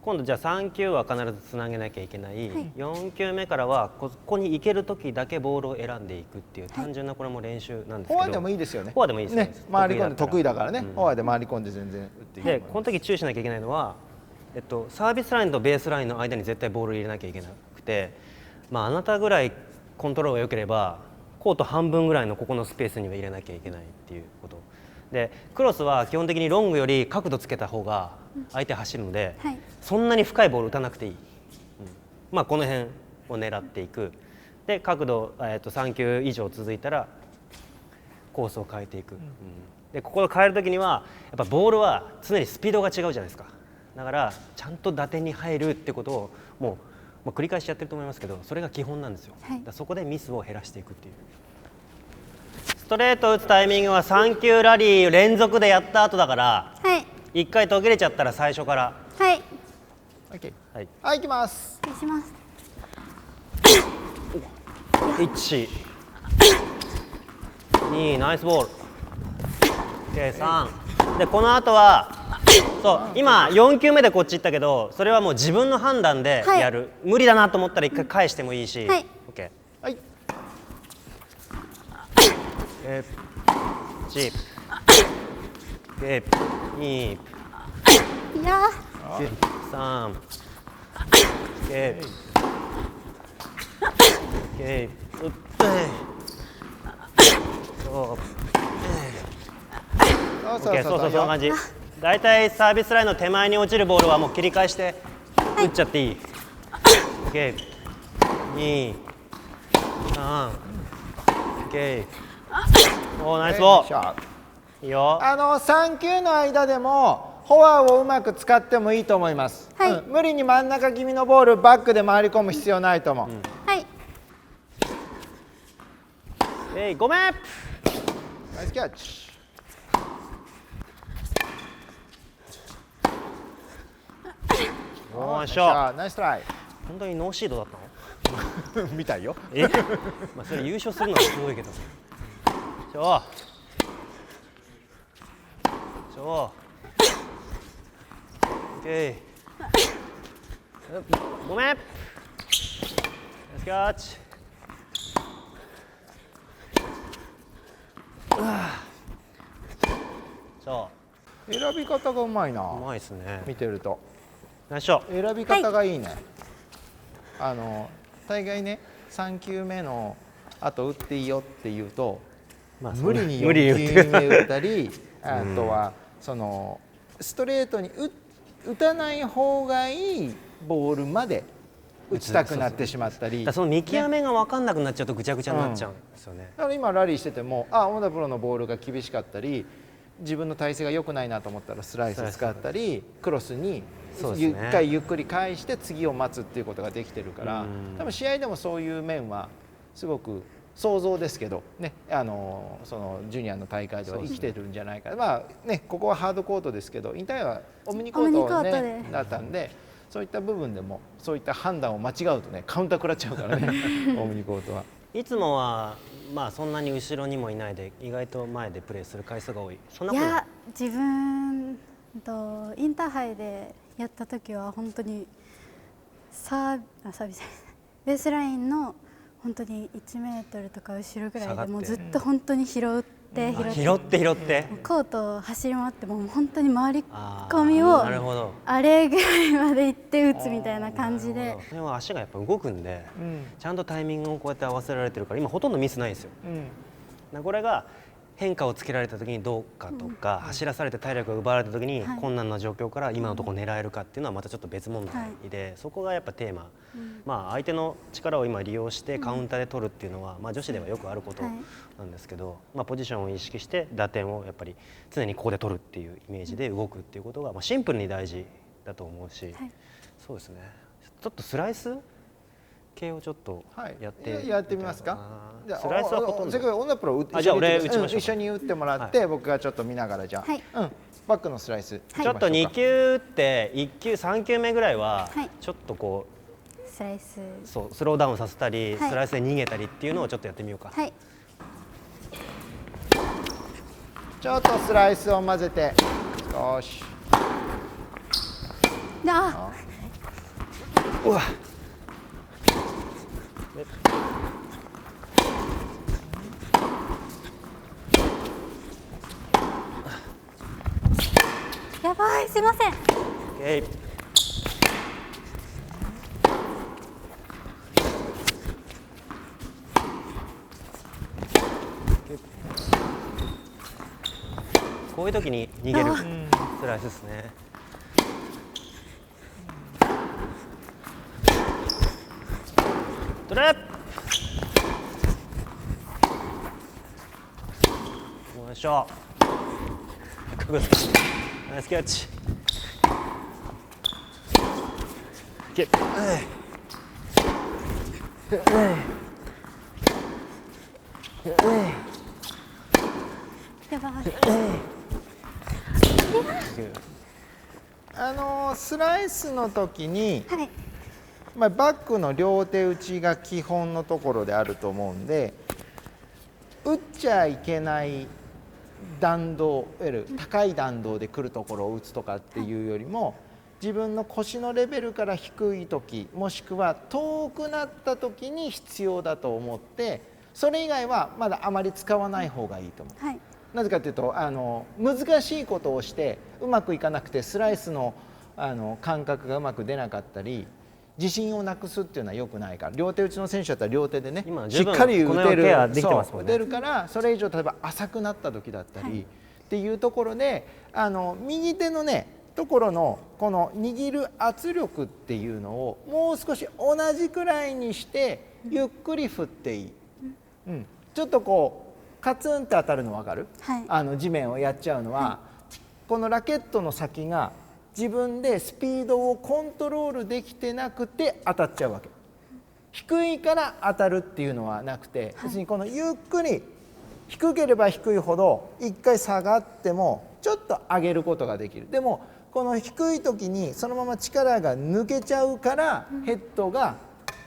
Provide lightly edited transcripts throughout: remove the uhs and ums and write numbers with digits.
今度じゃあ3球は必ずつなげなきゃいけない、4球目からはここに行ける時だけボールを選んでいくっていう単純なこれも練習なんですけど、フォアでもいいですよね。フォアでもいいですね。回り込んで得意だからね、フォアで回り込んで全然打っていい。でこの時注意しなきゃいけないのは、サービスラインとベースラインの間に絶対ボールを入れなきゃいけなくて、あなたぐらいコントロールが良ければコート半分ぐらいのここのスペースには入れなきゃいけないっていうことで、クロスは基本的にロングより角度つけた方が相手走るので、そんなに深いボール打たなくていい、この辺を狙っていく。で角度、3球以上続いたらコースを変えていく、でここを変える時にはやっぱボールは常にスピードが違うじゃないですか。だからちゃんと打点に入るってことをもう繰り返しやってると思いますけど、それが基本なんですよ。だそこでミスを減らしていくっていう。ストレート打つタイミングは3球ラリー連続でやった後だから、1回途切れちゃったら最初から。はい。はい、行きます。失礼します。1、2、ナイスボール。3でこの後はそう今4球目でこっち行ったけど、それはもう自分の判断でやる、無理だなと思ったら1回返してもいいし、OK。はい。チープ2、いや3、そうそんな感じ。だいたいサービスラインの手前に落ちるボールはもう切り返して打っちゃっていい。2、3、おーナイスボール。いいよ。3球の間でもフォアをうまく使ってもいいと思います。無理に真ん中気味のボールバックで回り込む必要ないと思う。ごめん。ナイスキャッチ。おーしょ。ナイストライ。本当にノーシードだったの？みたいよ。それ優勝するのはすごいけど。ごめん。ナイスキャッチ。選び方がうまいな。うまいですね。見てると。ナイスショット。選び方がいいね。大概ね、3球目のあと打っていいよって言うと、無理に4球目打ったり、あとはそのストレートに打たない方がいいボールまで打ちたくなってしまったり、その見極めが分かんなくなっちゃうとぐちゃぐちゃになっちゃうんですよね。だから今ラリーしてても、小田プロのボールが厳しかったり、自分の体勢が良くないなと思ったらスライス使ったり、クロスに1回ゆっくり返して次を待つっていうことができてるから、多分試合でもそういう面はすごく想像ですけどね、そのジュニアの大会では生きてるんじゃないか。ここはハードコートですけど、インターハイはオムニコート、だったんで、そういった部分でもそういった判断を間違うとね、カウンター食らっちゃうからねオムニコートは。いつもはそんなに後ろにもいないで意外と前でプレーする回数が多い。そんなことない。いや、自分とインターハイでやった時は本当にサービスベースラインの本当に1メートルとか後ろぐらいでもうずっと本当に拾ってコートを走り回ってもう本当に回り込みをあれぐらいまで行って打つみたいな感じで。それは足がやっぱ動くんで、ちゃんとタイミングをこうやって合わせられてるから今ほとんどミスないんですよ。これが変化をつけられた時にどうかとか、走らされて体力が奪われた時に困難な状況から今のところ狙えるかっていうのはまたちょっと別問題で、そこがやっぱテーマ、相手の力を今利用してカウンターで取るっていうのは、女子ではよくあることなんですけど、ポジションを意識して打点をやっぱり常にここで取るっていうイメージで動くっていうことがシンプルに大事だと思うし、そうですね。ちょっとスライス系をちょっとやってみますか。スライスはほとんど。せっかくオナプロ一緒に打ってもらって、僕がちょっと見ながらじゃあ、バックのスライス。ちょっと2球打って1球3球目ぐらいはちょっとこうスライス、そうスローダウンさせたり、スライスで逃げたりっていうのをちょっとやってみようか。ちょっとスライスを混ぜて少し。うわやばい、すいません。オッケー。こういう時に逃げるスライスですね。トレップ。よいしょ。ナイスキャッチ。ゲッ。やばい。スライスの時に、はい。バックの両手打ちが基本のところであると思うんで、打っちゃいけない弾道、いわゆる高い弾道で来るところを打つとかっていうよりも、自分の腰のレベルから低い時、もしくは遠くなった時に必要だと思って、それ以外はまだあまり使わない方がいいと思う。はい。なぜかというと難しいことをしてうまくいかなくてスライスの感覚がうまく出なかったり自信をなくすっていうのは良くないから、両手打ちの選手だったら両手でねしっかり打てる、そう打てるから、それ以上例えば浅くなった時だったりっていうところで右手のねところのこの握る圧力っていうのをもう少し同じくらいにしてゆっくり振っていい、ちょっとこうカツンって当たるの分かる、地面をやっちゃうのは、このラケットの先が自分でスピードをコントロールできてなくて当たっちゃうわけ。低いから当たるっていうのはなくて、要するにこのゆっくり低ければ低いほど一回下がってもちょっと上げることができる。でもこの低い時にそのまま力が抜けちゃうからヘッドが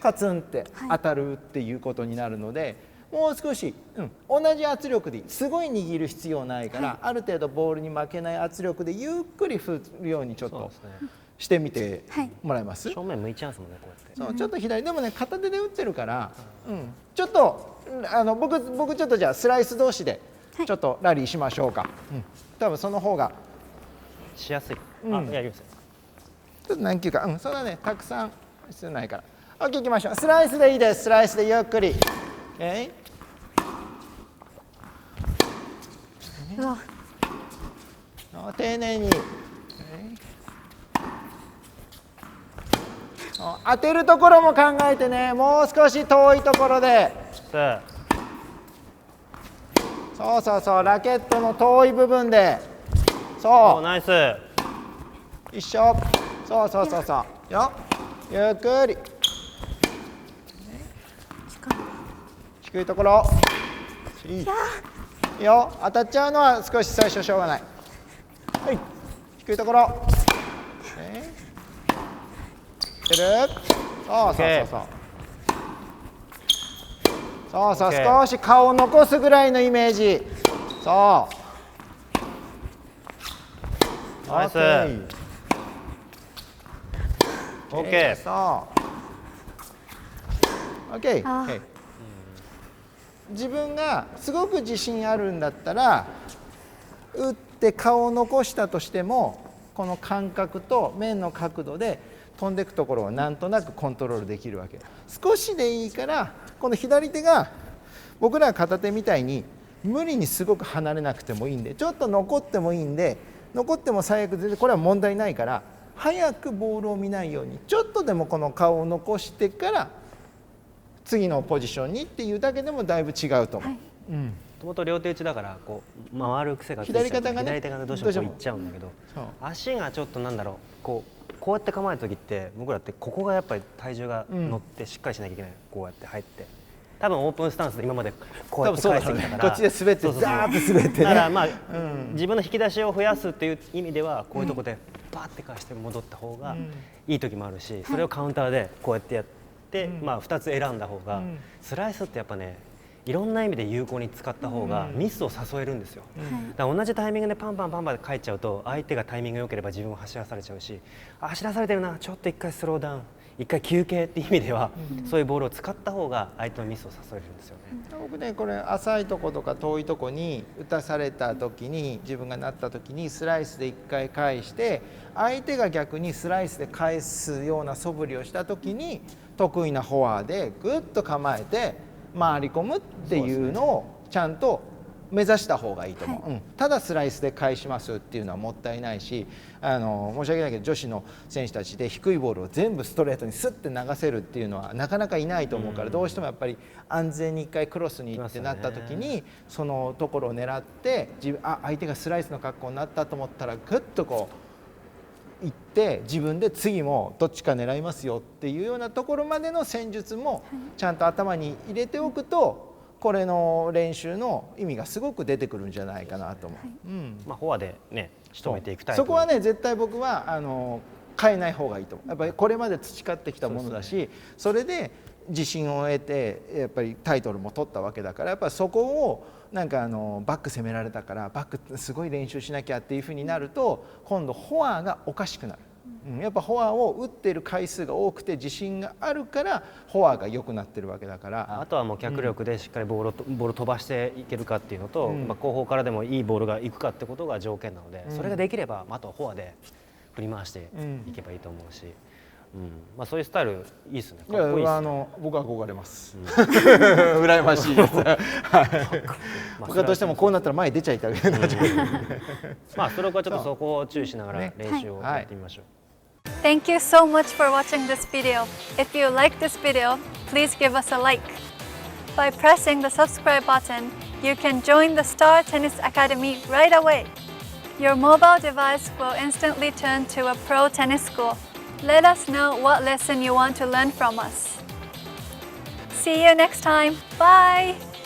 カツンって当たるっていうことになるので、もう少し、同じ圧力でいい、すごい握る必要ないから、ある程度ボールに負けない圧力でゆっくり振るようにちょっとしてみてもらえます？正面向いちゃうんですもんね、こうやって。そう、ちょっと左でもね片手で打ってるから、ちょっと僕ちょっとじゃあスライス同士でちょっとラリーしましょうか。多分その方がしやすい。やりますよ。ちょっと何球か、そんなねたくさん必要ないから。OK、いきましょう。スライスでいいです。スライスでゆっくり。うわ。丁寧に。当てるところも考えてね、もう少し遠いところで。そうそうそう、ラケットの遠い部分で。そう。ナイス。一緒。そうそうそうそう。よ。ゆっくり。低いところ。いいよ。当たっちゃうのは少し最初しょうがない。はい。低いところ。いける？そうそうそうそう。そうそう、少し顔を残すぐらいのイメージ。そう。ナイス。オッケー。そう。オッケー。自分がすごく自信あるんだったら打って顔を残したとしてもこの感覚と面の角度で飛んでいくところをなんとなくコントロールできるわけ。少しでいいからこの左手が僕ら片手みたいに無理にすごく離れなくてもいいんで、ちょっと残ってもいいんで、残っても最悪全然これは問題ないから早くボールを見ないようにちょっとでもこの顔を残してから次のポジションにっていうだけでもだいぶ違うと思う。もともと両手打ちだからこう回る癖がついちゃう、左肩がね、左手がどうしてもこういっちゃうんだけど、足がちょっとなんだろう、こうやって構える時って僕らってここがやっぱり体重が乗ってしっかりしなきゃいけない。こうやって入って多分オープンスタンスで今までこうやって返してきたから、こっちで滑ってザーッと滑ってね。だからまあ自分の引き出しを増やすっていう意味ではこういうとこでバーって返して戻った方がいい時もあるし、それをカウンターでこうやってやって、2つ選んだ方が、スライスってやっぱねいろんな意味で有効に使った方がミスを誘えるんですよ。だから同じタイミングでパンパンパンパンで返っちゃうと相手がタイミングが良ければ自分を走らされちゃうし、走らされてるな、ちょっと一回スローダウン、一回休憩っていう意味では、そういうボールを使った方が相手のミスを誘えるんですよね。僕ねこれ浅いとことか遠いとこに打たされた時に自分がなった時にスライスで1回返して相手が逆にスライスで返すような素振りをした時に得意なフォアでグッと構えて回り込むっていうのをちゃんと目指した方がいいと思う、ただスライスで返しますっていうのはもったいないし申し訳ないけど女子の選手たちで低いボールを全部ストレートにスッて流せるっていうのはなかなかいないと思うから、どうしてもやっぱり安全に1回クロスに行ってなった時にそのところを狙って相手がスライスの格好になったと思ったらグッとこう行って自分で次もどっちか狙いますよっていうようなところまでの戦術もちゃんと頭に入れておくとこれの練習の意味がすごく出てくるんじゃないかなと思う、まあ、フォアでね仕留めていくタイプ、そこはね絶対僕は変えない方がいいと思う。やっぱりこれまで培ってきたものだし それで自信を得てやっぱりタイトルも取ったわけだからやっぱりそこをなんかバック攻められたからバックすごい練習しなきゃっていうふうになると今度フォアがおかしくなる。やっぱフォアを打っている回数が多くて自信があるからフォアが良くなってるわけだからあとはもう脚力でしっかりボールを飛ばしていけるかっていうのと、まあ、後方からでもいいボールがいくかってことが条件なので、それができればあとはフォアで振り回していけばいいと思うし、まあ、そういうスタイルいいですね。かっこいいですね。僕は憧れます、羨ましいです僕はどうしてもこうなったら前に出ちゃいたいまあそれはちょっとそこを注意しながら練習をやってみましょう。Thank you so much for watching this video. If you like this video, please give us a like. By pressing the subscribe button, you can join the Star Tennis Academy right away. Your mobile device will instantly turn to a pro tennis school. Let us know what lesson you want to learn from us. See you next time. Bye!